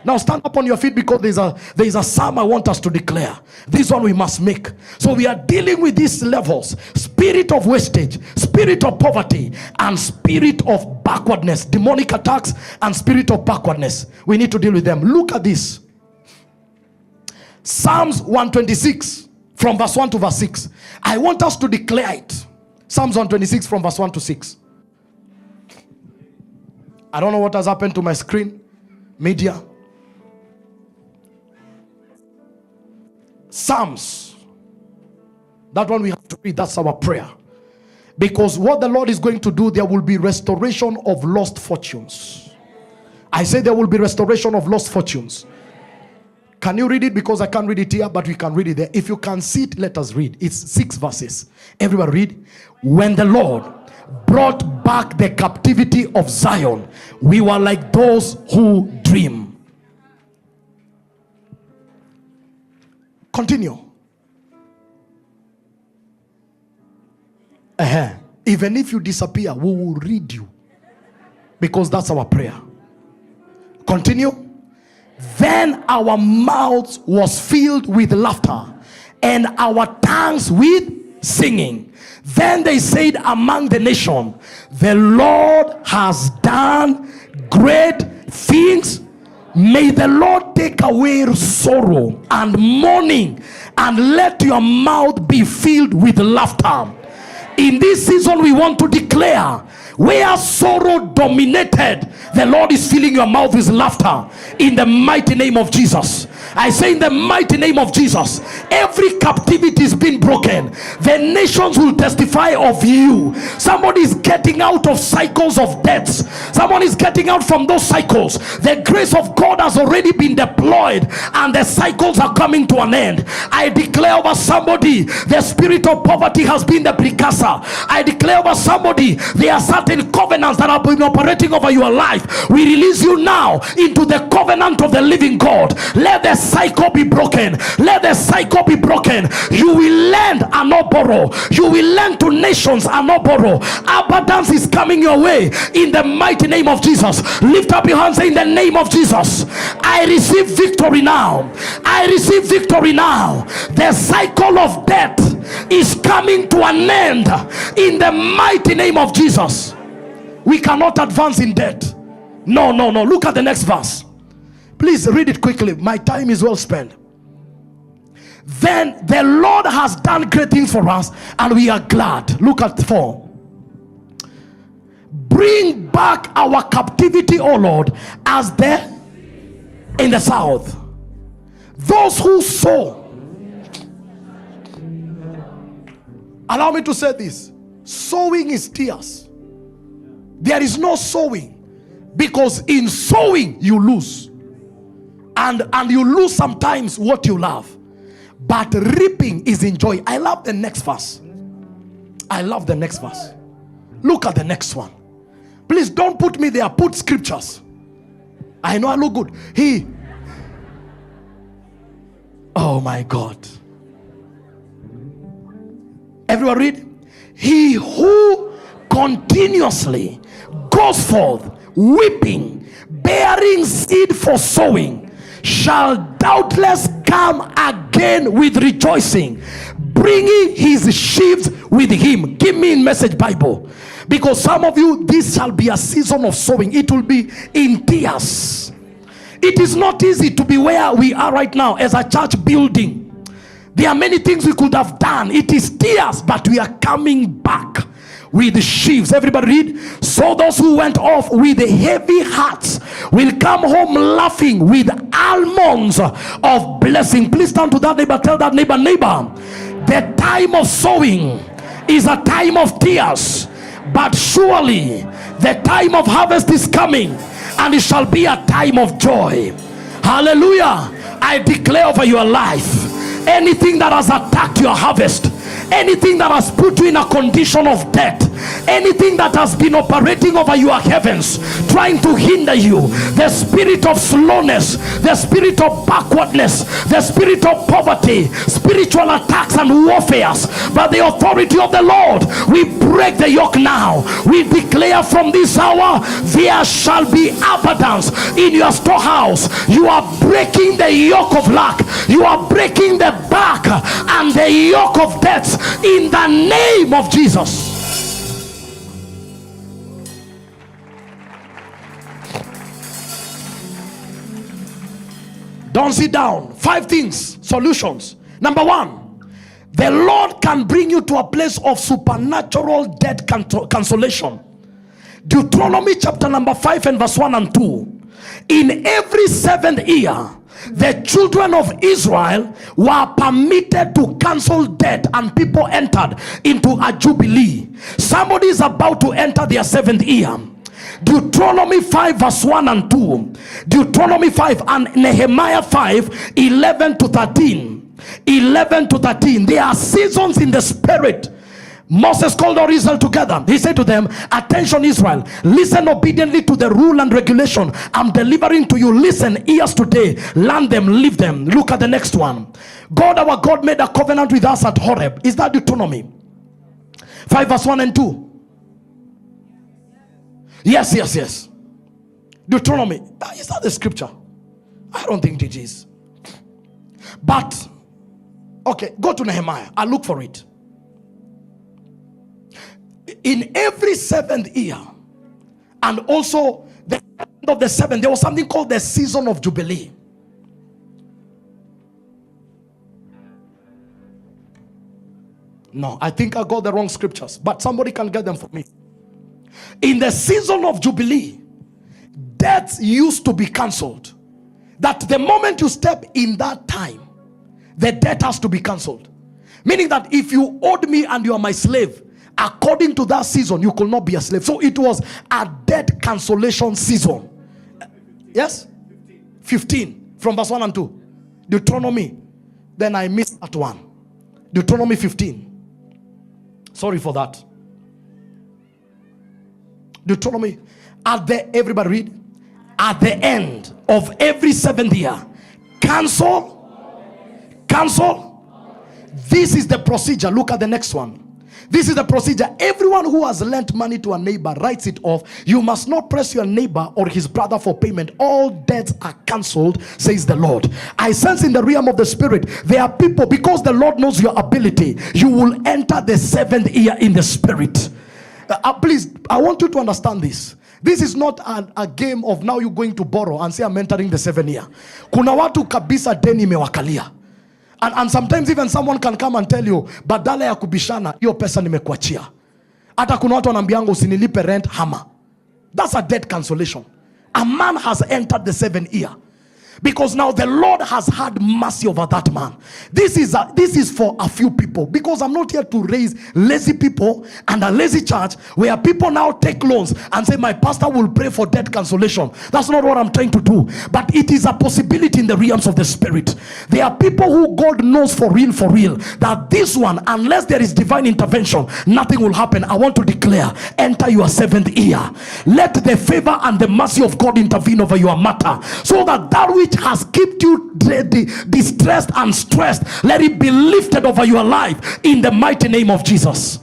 Now stand up on your feet, because there is a psalm I want us to declare. This one we must make. So we are dealing with these levels: spirit of wastage, spirit of poverty, and spirit of backwardness, demonic attacks and spirit of backwardness. We need to deal with them. Look at this. Psalms 126 from verse 1 to verse 6. I want us to declare it. Psalms 126 from verse 1 to 6. I don't know what has happened to my screen. Media. Psalms. That one we have to read. That's our prayer. Because what the Lord is going to do, there will be restoration of lost fortunes. I say there will be restoration of lost fortunes. Can you read it? Because I can't read it here, but we can read it there. If you can see it, let us read. It's 6 verses. Everybody read. When the Lord brought back the captivity of Zion, we were like those who dream. Continue. Even if you disappear, we will read you, because that's our prayer. Continue. Then our mouths was filled with laughter, and our tongues with singing. Then they said among the nation, the Lord has done great things. May the Lord take away sorrow and mourning, and let your mouth be filled with laughter. In this season, we want to declare, where sorrow dominated, the Lord is filling your mouth with laughter in the mighty name of Jesus. I say in the mighty name of Jesus, every captivity is being broken. The nations will testify of you. Somebody is getting out of cycles of debts. Someone is getting out from those cycles. The grace of God has already been deployed, and the cycles are coming to an end. I declare over somebody, the spirit of poverty has been the precursor. I declare over somebody, there are certain covenants that have been operating over your life. We release you now into the covenant of the living God. Let the cycle be broken. Let the cycle be broken. You will lend and not borrow. You will lend to nations and not borrow. Abundance is coming your way in the mighty name of Jesus. Lift up your hands, say, in the name of Jesus, I receive victory now. I receive victory now. The cycle of death is coming to an end in the mighty name of Jesus. We cannot advance in debt. No. Look at the next verse. Please read it quickly. My time is well spent. Then the Lord has done great things for us, and we are glad. Look at 4. Bring back our captivity, O Lord, as in the south. Those who sow. Allow me to say this. Sowing is tears. There is no sowing, because in sowing you lose. And you lose sometimes what you love. But reaping is in joy. I love the next verse. I love the next verse. Look at the next one. Please don't put me there. Put scriptures. I know I look good. Oh my God. Everyone read. He who continuously goes forth weeping, bearing seed for sowing, shall doubtless come again with rejoicing, bringing his sheaves with him. Give me in Message Bible, because some of you, this shall be a season of sowing. It will be in tears. It is not easy to be where we are right now as a church building. There are many things we could have done. It is tears, but we are coming back with sheaves. Everybody read. So those who went off with heavy hearts will come home laughing with almonds of blessing. Please turn to that neighbor. Tell that neighbor, the time of sowing is a time of tears, but surely the time of harvest is coming, and it shall be a time of joy. Hallelujah. I declare over your life, anything that has attacked your harvest, anything that has put you in a condition of debt, anything that has been operating over your heavens, trying to hinder you, the spirit of slowness, the spirit of backwardness, the spirit of poverty, spiritual attacks and warfares, by the authority of the Lord, we break the yoke now. We declare from this hour, there shall be abundance in your storehouse. You are breaking the yoke of lack. You are breaking the back and the yoke of death in the name of Jesus. Don't sit down. 5 things, solutions. Number 1, the Lord can bring you to a place of supernatural debt cancellation. Deuteronomy chapter number 5 and verse 1 and 2. In every 7th year, The children of Israel were permitted to cancel debt, and people entered into a jubilee. Somebody is about to enter their 7th year. Deuteronomy 5 verse 1 and 2. Deuteronomy 5 and Nehemiah 5 11 to 13. 11 to 13. There are seasons in the spirit. Moses called all Israel together. He said to them, attention Israel, listen obediently to the rule and regulation I'm delivering to you. Listen, ears today, learn them, live them. Look at the next one. God, our God, made a covenant with us at Horeb. Is that Deuteronomy 5 verse 1 and 2? Yes. Deuteronomy. Is that the scripture? I don't think it is. But okay, go to Nehemiah. I'll look for it. In every 7th year, and also the end of the 7th, there was something called the season of Jubilee. No, I think I got the wrong scriptures, but somebody can get them for me. In the season of Jubilee, debts used to be cancelled. That the moment you step in that time, the debt has to be cancelled. Meaning that if you owed me and you are my slave, according to that season, you could not be a slave. So it was a debt cancellation season. Yes? 15 from verse 1 and 2. Deuteronomy. Then I missed that one. Deuteronomy 15. Sorry for that. Deuteronomy. Everybody read. At the end of every 7th year, cancel. This is the procedure. Look at the next one. This is the procedure. Everyone who has lent money to a neighbor writes it off. You must not press your neighbor or his brother for payment. All debts are cancelled, says the Lord. I sense in the realm of the spirit, there are people, because the Lord knows your ability, you will enter the 7th year in the spirit. Please, I want you to understand this. This is not a game of now you're going to borrow and say I'm entering the 7th year. Kuna watu kabisa deni mewakalia. And sometimes even someone can come and tell you, badala ya kubishana, hiyo pesa nimekuachia. Hata kuna watu wanambianga usinilipe rent hama. That's a debt cancellation. A man has entered the 7th year. Because now the Lord has had mercy over that man. This is for a few people. Because I'm not here to raise lazy people and a lazy church where people now take loans and say my pastor will pray for debt cancellation. That's not what I'm trying to do. But it is a possibility in the realms of the spirit. There are people who God knows for real, that this one, unless there is divine intervention, nothing will happen. I want to declare, enter your 7th year. Let the favor and the mercy of God intervene over your matter, so that which has kept you distressed and stressed, let it be lifted over your life in the mighty name of Jesus.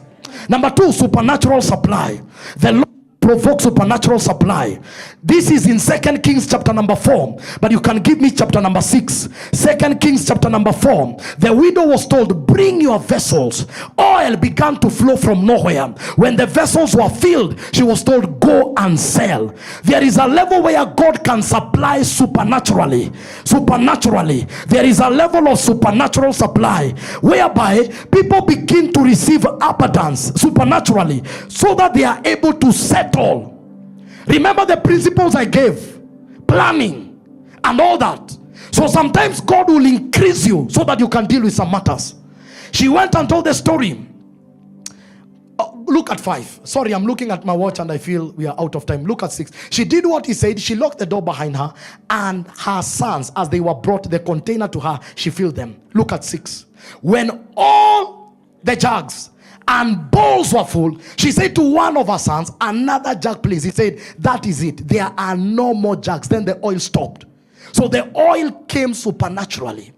Number 2, supernatural supply. The Lord provokes supernatural supply. This is in 2 Kings chapter number 4, but you can give me chapter number 6. 2 Kings chapter number 4. The widow was told, bring your vessels. Oil began to flow from nowhere. When the vessels were filled, she was told, go and sell. There is a level where God can supply supernaturally. There is a level of supernatural supply whereby people begin to receive abundance supernaturally, so that they are able to settle. Remember the principles I gave, planning and all that. So sometimes God will increase you so that you can deal with some matters. She went and told the story. Look at 5. Sorry, I'm looking at my watch and I feel we are out of time. Look at 6. She did what he said. She locked the door behind her, and her sons, as they were brought the container to her, she filled them. Look at 6. When all the jugs and bowls were full, she said to one of her sons, another jug please. He said, that is it, there are no more jugs. Then the oil stopped. So the oil came supernaturally,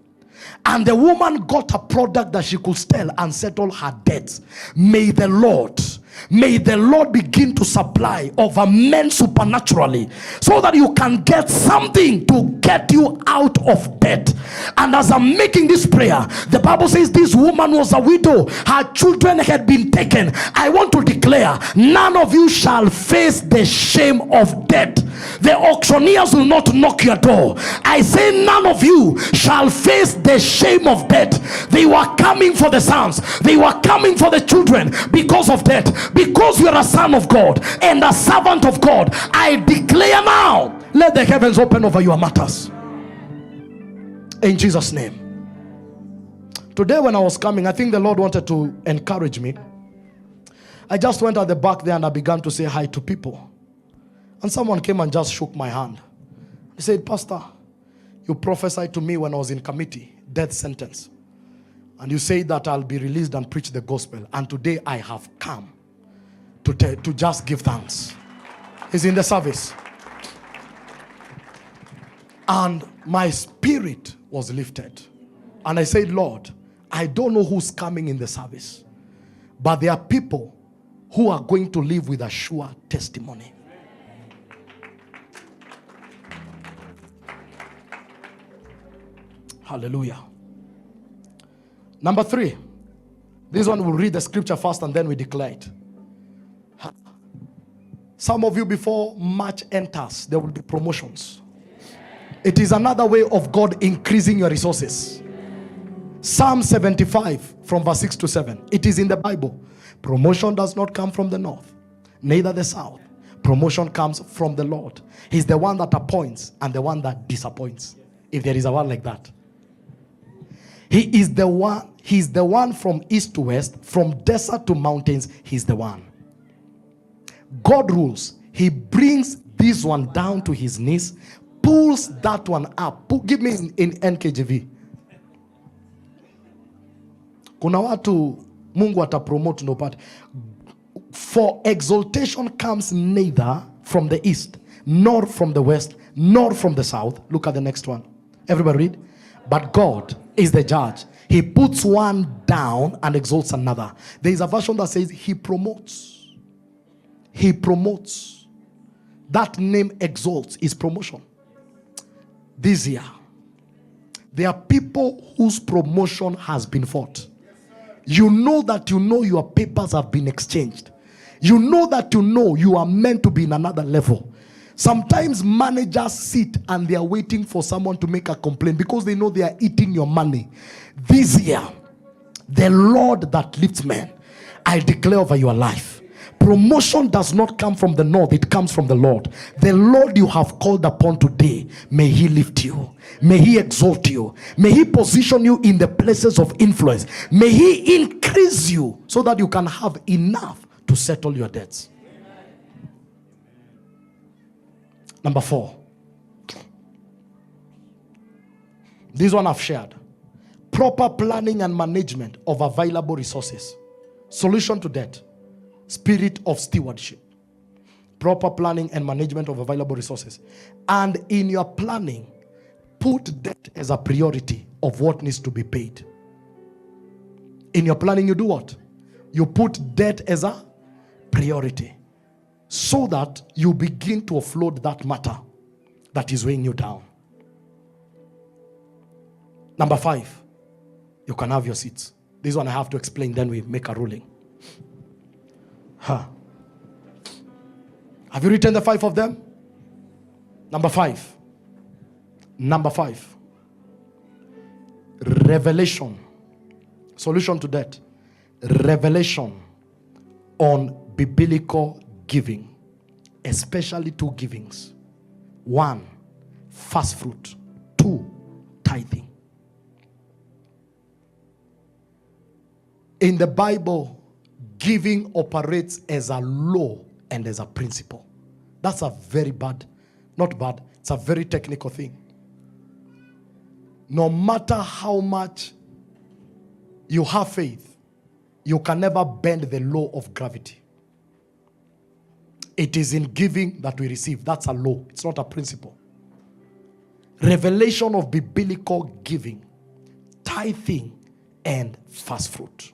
and the woman got a product that she could sell and settle her debts. May the Lord begin to supply over men supernaturally, so that you can get something to get you out of debt. And as I'm making this prayer, the Bible says this woman was a widow. Her children had been taken. I want to declare, none of you shall face the shame of debt. The auctioneers will not knock your door. I say none of you shall face the shame of debt. They were coming for the sons. They were coming for the children because of debt. Because you are a son of God and a servant of God, I declare now, let the heavens open over your matters. In Jesus' name. Today when I was coming, I think the Lord wanted to encourage me. I just went at the back there and I began to say hi to people. And someone came and just shook my hand. He said, Pastor, you prophesied to me when I was in committee, death sentence. And you said that I'll be released and preach the gospel. And today I have come to just give thanks. He's in the service. And my spirit was lifted. And I said, Lord, I don't know who's coming in the service, but there are people who are going to live with a sure testimony. Hallelujah. Number 3. This one, we'll read the scripture first and then we declare it. Some of you, before March enters, there will be promotions. It is another way of God increasing your resources. Psalm 75 from verse 6 to 7. It is in the Bible. Promotion does not come from the north, neither the south. Promotion comes from the Lord. He's the one that appoints and the one that disappoints. If there is a word like that. He is the one. He's the one from east to west, from desert to mountains. He's the one. God rules. He brings this one down to his knees, pulls that one up. Give me in NKJV. Kuna watu Mungu atapromote no part. For exaltation comes neither from the east, nor from the west, nor from the south. Look at the next one. Everybody read. But God is the judge. He puts one down and exalts another. There is a version that says he promotes. He promotes. That name exalts is promotion. This year, there are people whose promotion has been fought. You know that your papers have been exchanged. You know that you are meant to be in another level. Sometimes managers sit and they are waiting for someone to make a complaint because they know they are eating your money. This year, the Lord that lifts men, I declare over your life, promotion does not come from the north, it comes from the Lord. The Lord you have called upon today, may he lift you. May he exalt you. May he position you in the places of influence. May he increase you so that you can have enough to settle your debts. Number 4. This one I've shared. Proper planning and management of available resources. Solution to debt. Spirit of stewardship. Proper planning and management of available resources. And in your planning, put debt as a priority of what needs to be paid. In your planning, you do what? You put debt as a priority, so that you begin to offload that matter that is weighing you down. Number 5, you can have your seats. This one I have to explain, then we make a ruling. Have you written the 5 of them? Number 5. Number 5. Revelation. Solution to that. Revelation on biblical giving, especially 2 givings. 1, first fruit. 2, tithing. In the Bible, giving operates as a law and as a principle. That's a very bad, not bad, it's a very technical thing. No matter how much you have faith, you can never bend the law of gravity. It is in giving that we receive. That's a law. It's not a principle. Revelation of biblical giving, tithing, and first fruit.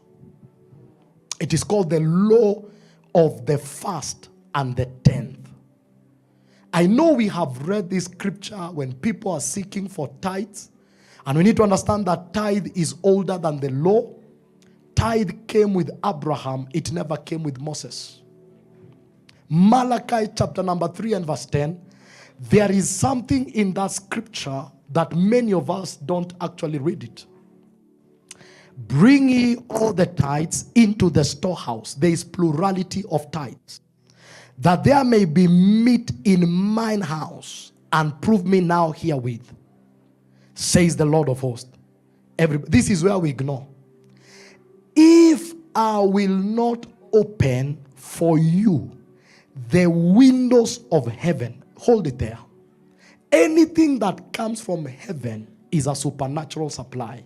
It is called the law of the first and the 10th. I know we have read this scripture when people are seeking for tithes, and we need to understand that tithe is older than the law. Tithe came with Abraham, it never came with Moses. Malachi chapter number 3 and verse 10, there is something in that scripture that many of us don't actually read it. Bring ye all the tithes into the storehouse. There is plurality of tithes. That there may be meat in mine house, and prove me now herewith. says the Lord of hosts. This is where we ignore. If I will not open for you the windows of heaven, hold it there. Anything that comes from heaven is a supernatural supply.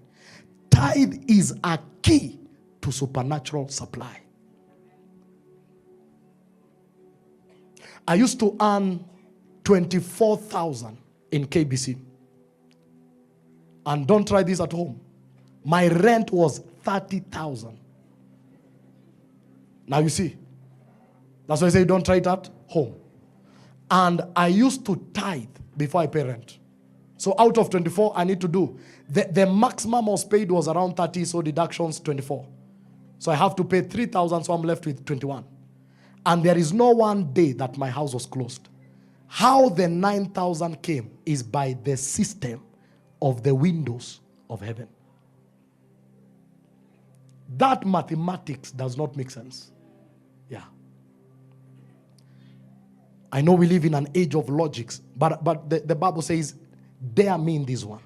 Tithe is a key to supernatural supply. I used to earn 24,000 in KBC. And don't try this at home. My rent was 30,000. Now you see. That's why I say don't try it at home. And I used to tithe before I pay rent. So out of 24, I need to do. The maximum I was paid was around 30, so deductions 24. So I have to pay 3,000, so I'm left with 21. And there is no one day that my house was closed. How the 9,000 came is by the system of the windows of heaven. That mathematics does not make sense. Yeah. I know we live in an age of logics, but the Bible says, dare me in this one.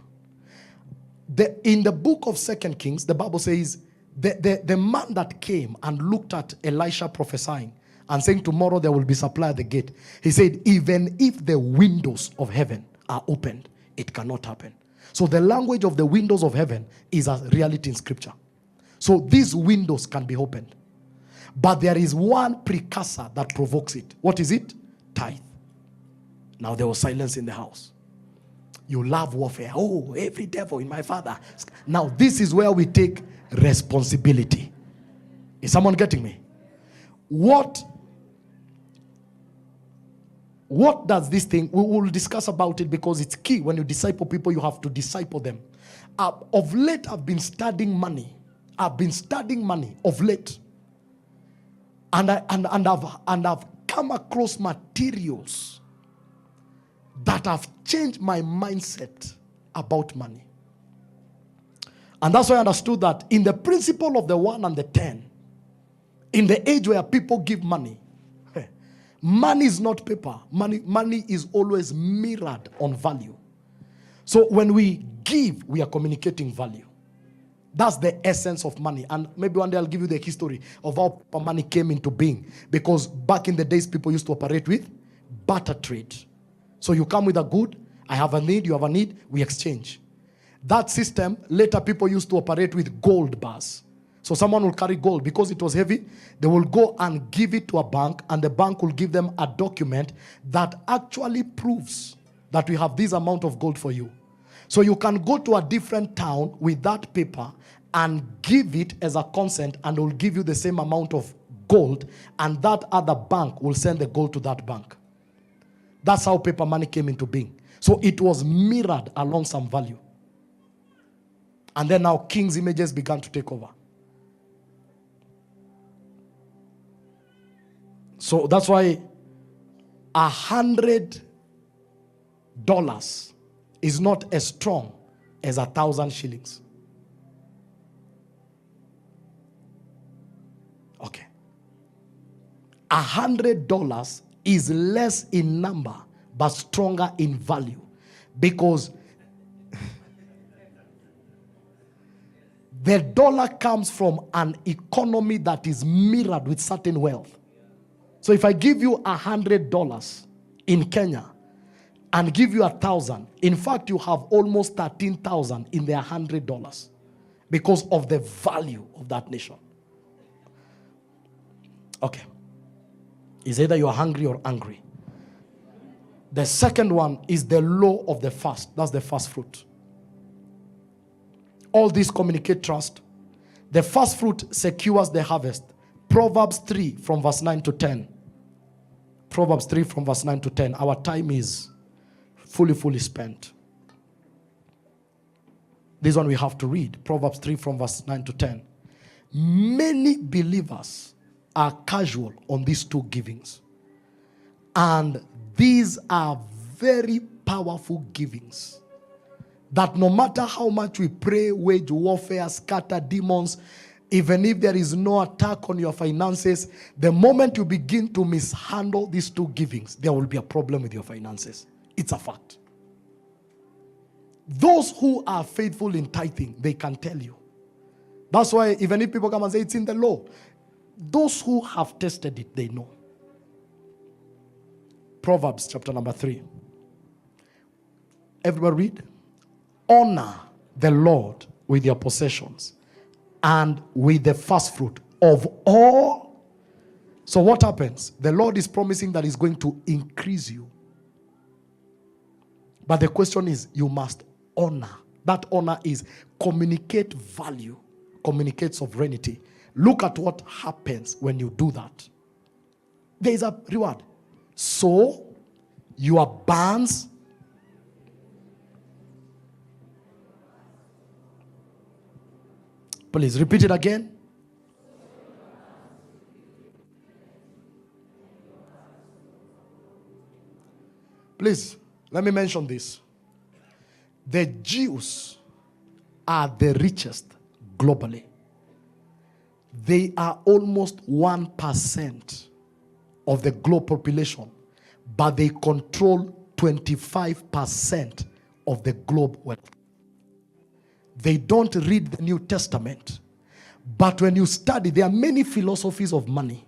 In the book of 2 Kings, the Bible says, the man that came and looked at Elisha prophesying and saying tomorrow there will be supply at the gate, he said, even if the windows of heaven are opened, it cannot happen. So the language of the windows of heaven is a reality in scripture. So these windows can be opened. But there is one precursor that provokes it. What is it? Tithe. Now there was silence in the house. You love warfare. Oh, every devil in my father. Now this is where we take responsibility. Is someone getting me? What does this thing, we will discuss about it because it's key. When you disciple people, you have to disciple them. Of late, I've been studying money. I've been studying money of late. And I've come across materials that have changed my mindset about money. And that's why I understood that in the principle of the 1 and the 10, in the age where people give money, money is not paper. Money is always mirrored on value. So when we give, we are communicating value. That's the essence of money. And maybe one day I'll give you the history of how money came into being. Because back in the days, people used to operate with barter trade. So you come with a good, I have a need, you have a need, we exchange. That system, later people used to operate with gold bars. So someone will carry gold. Because it was heavy, they will go and give it to a bank, and the bank will give them a document that actually proves that we have this amount of gold for you. So you can go to a different town with that paper and give it as a consent, and it will give you the same amount of gold, and that other bank will send the gold to that bank. That's how paper money came into being. So it was mirrored along some value. And then now king's images began to take over. So that's why $100 is not as strong as 1,000 shillings. Okay. $100 is less in number but stronger in value, because the dollar comes from an economy that is mirrored with certain wealth. So if I give you $100 in Kenya and give you 1,000, in fact, you have almost 13,000 in the $100 because of the value of that nation. Okay. It's either you're hungry or angry. The second one is the law of the first. That's the first fruit. All these communicate trust. The first fruit secures the harvest. Proverbs 3 from verse 9 to 10. Proverbs 3 from verse 9 to 10. Our time is fully spent. This one we have to read. Proverbs 3 from verse 9 to 10. Many believers are casual on these two givings. And these are very powerful givings. That no matter how much we pray, wage warfare, scatter demons, even if there is no attack on your finances, the moment you begin to mishandle these two givings, there will be a problem with your finances. It's a fact. Those who are faithful in tithing, they can tell you. That's why even if people come and say it's in the law, those who have tested it, they know. Proverbs chapter number 3. Everybody read. Honor the Lord with your possessions and with the first fruit of all. So what happens? The Lord is promising that he's going to increase you. But the question is, you must honor. That honor is communicate value, communicate sovereignty. Look at what happens when you do that. There is a reward. So, your barns please repeat it again. Please, let me mention this. The Jews are the richest globally. They are almost 1% of the global population, but they control 25% of the globe wealth. They don't read the New Testament, but when you study, there are many philosophies of money.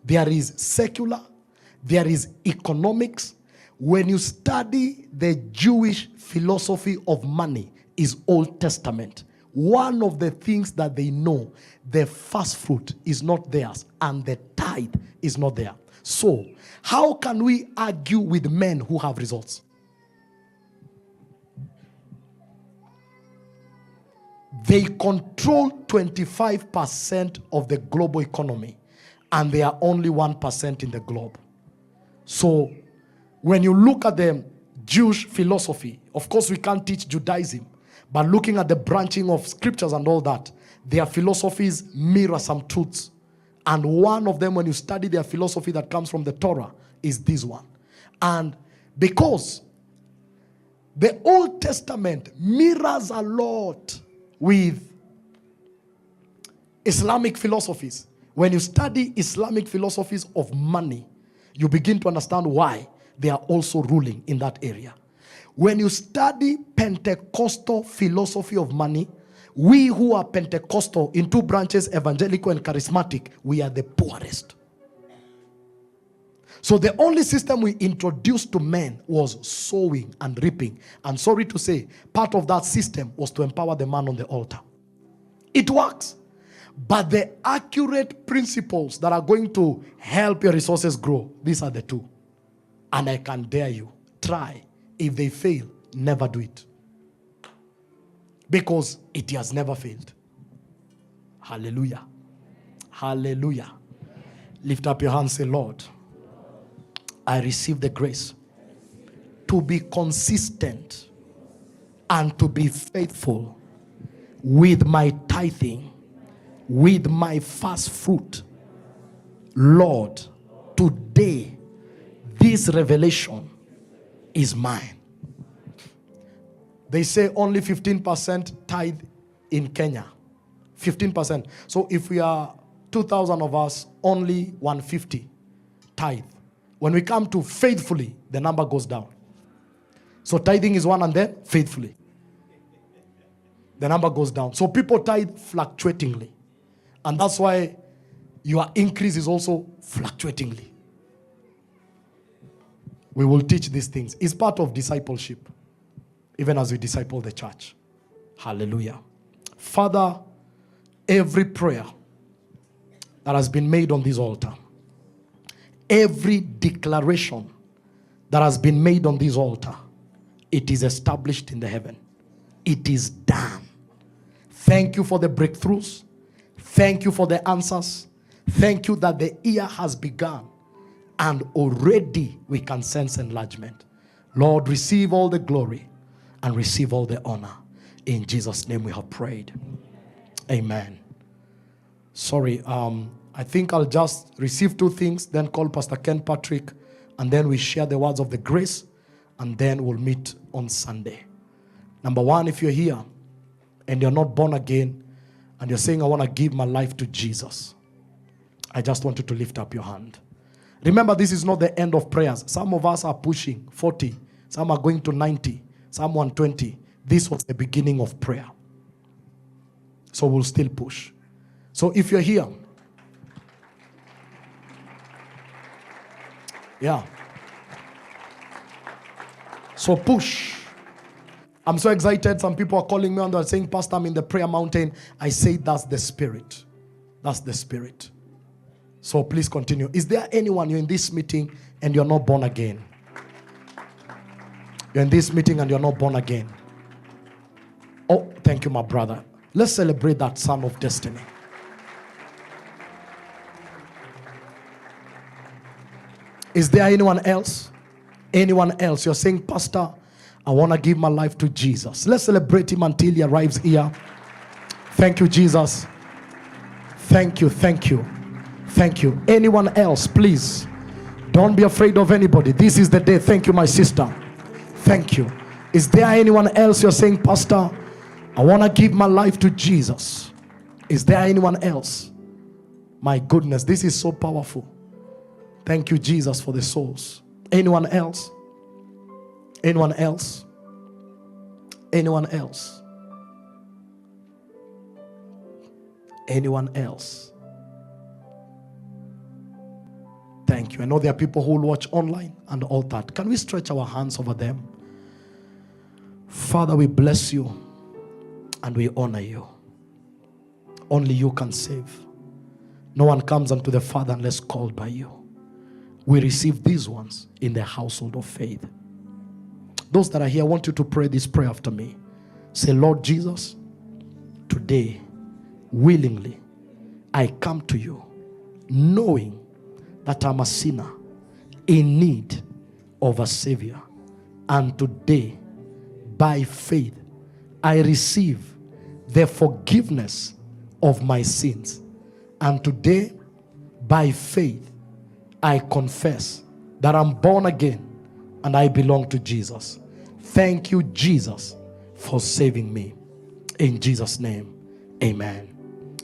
There is secular, there is economics. When you study the Jewish philosophy of money is Old Testament. One of the things that they know, the first fruit is not theirs and the tithe is not there. So, how can we argue with men who have results? They control 25% of the global economy and they are only 1% in the globe. So, when you look at the Jewish philosophy, of course we can't teach Judaism, but looking at the branching of scriptures and all that, their philosophies mirror some truths. And one of them, when you study their philosophy that comes from the Torah, is this one. And because the Old Testament mirrors a lot with Islamic philosophies. When you study Islamic philosophies of money, you begin to understand why they are also ruling in that area. When you study Pentecostal philosophy of money, we who are Pentecostal in two branches, evangelical and charismatic, we are the poorest. So the only system we introduced to men was sowing and reaping. And sorry to say, part of that system was to empower the man on the altar. It works. But the accurate principles that are going to help your resources grow, these are the two. And I can dare you, try. If they fail, never do it. Because it has never failed. Hallelujah. Hallelujah. Lift up your hands, say, Lord, I receive the grace to be consistent and to be faithful with my tithing, with my first fruit. Lord, today, this revelation is mine. They say only 15% tithe in Kenya. 15%. So if we are 2,000 of us, only 150 tithe. When we come to faithfully, the number goes down. So tithing is one and then faithfully. The number goes down. So people tithe fluctuatingly. And that's why your increase is also fluctuatingly. We will teach these things. It's part of discipleship, even as we disciple the church. Hallelujah. Father, every prayer that has been made on this altar, every declaration that has been made on this altar, it is established in the heaven. It is done. Thank you for the breakthroughs. Thank you for the answers. Thank you that the year has begun. And already we can sense enlargement. Lord, receive all the glory and receive all the honor. In Jesus' name we have prayed. Amen. Sorry, I think I'll just receive two things, then call Pastor Ken Patrick, and then we share the words of the grace, and then we'll meet on Sunday. Number one, if you're here and you're not born again, and you're saying, I want to give my life to Jesus, I just want you to lift up your hand. Remember, this is not the end of prayers. Some of us are pushing 40. Some are going to 90. Some 120. This was the beginning of prayer. So we'll still push. So if you're here, yeah. So push. I'm so excited. Some people are calling me and they're saying, Pastor, I'm in the prayer mountain. I say that's the Spirit. That's the Spirit. So please continue. Is there anyone, you're in this meeting and you're not born again? You're in this meeting and you're not born again. Oh, thank you, my brother. Let's celebrate that son of destiny. Is there anyone else? Anyone else? You're saying, Pastor, I want to give my life to Jesus. Let's celebrate him until he arrives here. Thank you, Jesus. Thank you, thank you, thank you. Anyone else, please. Don't be afraid of anybody. This is the day. Thank you, my sister. Thank you. Is there anyone else you're saying, Pastor, I want to give my life to Jesus? Is there anyone else? My goodness, this is so powerful. Thank you, Jesus, for the souls. Anyone else? Anyone else? Anyone else? Anyone else? Thank you. I know there are people who will watch online and all that. Can we stretch our hands over them? Father, we bless you and we honor you. Only you can save. No one comes unto the Father unless called by you. We receive these ones in the household of faith. Those that are here, I want you to pray this prayer after me. Say, Lord Jesus, today, willingly, I come to you, knowing that I'm a sinner in need of a Savior. And today, by faith, I receive the forgiveness of my sins. And today, by faith, I confess that I'm born again and I belong to Jesus. Thank you, Jesus, for saving me. In Jesus' name, amen.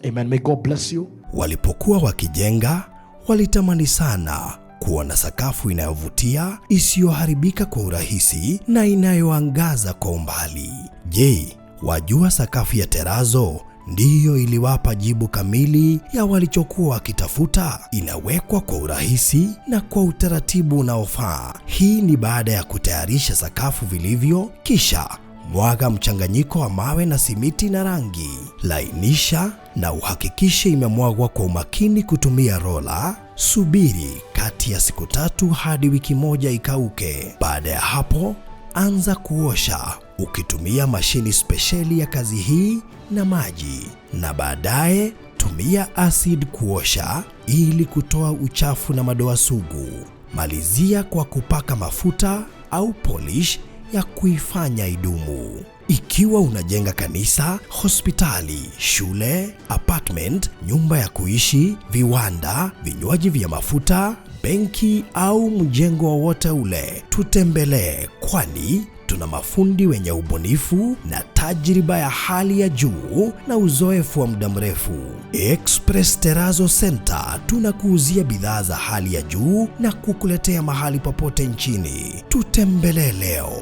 Amen. May God bless you. Walipokuwa wakijenga, walitamani sana kuona sakafu inayovutia, isiyoharibika kwa urahisi na inayoangaza kwa umbali. Je, wajua sakafu ya terazo ndiyo iliwapa jibu kamili ya walichokuwa wakitafuta? Inawekwa kwa urahisi na kwa utaratibu unaofaa. Hii ni baada ya kutayarisha sakafu vilivyo, kisha mwaga mchanganyiko wa mawe na simiti na rangi. Lainisha na uhakikishe imemwagwa kwa umakini kutumia rola. Subiri kati ya siku 3 hadi wiki 1 ikauke. Baada ya hapo, anza kuosha ukitumia mashini spesheli ya kazi hii na maji, na baadaye tumia acid kuosha ili kutoa uchafu na madoa sugu. Malizia kwa kupaka mafuta au polish ya kuifanya idumu. Ikiwa unajenga kanisa, hospitali, shule, apartment, nyumba ya kuishi, viwanda, vinywaji vya mafuta, benki au mjengo wowote ule, tutembelee, kwani tuna mafundi wenye ubunifu na tajriba ya hali ya juu na uzoefu wa muda mrefu. Express Terazo Center tunakuuzia bidhaa za hali ya juu na kukuletea mahali popote nchini. Tutembelee leo,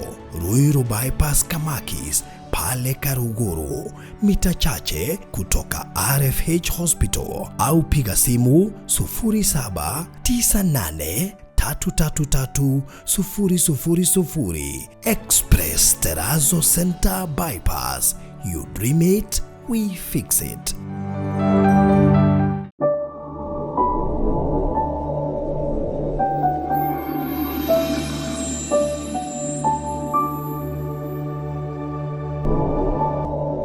Ruiru Bypass Kamakis, pale Karuguru, mita chache kutoka RFH Hospital, au piga simu 0798-333-000. Express Terazo Center Bypass. You dream it, we fix it.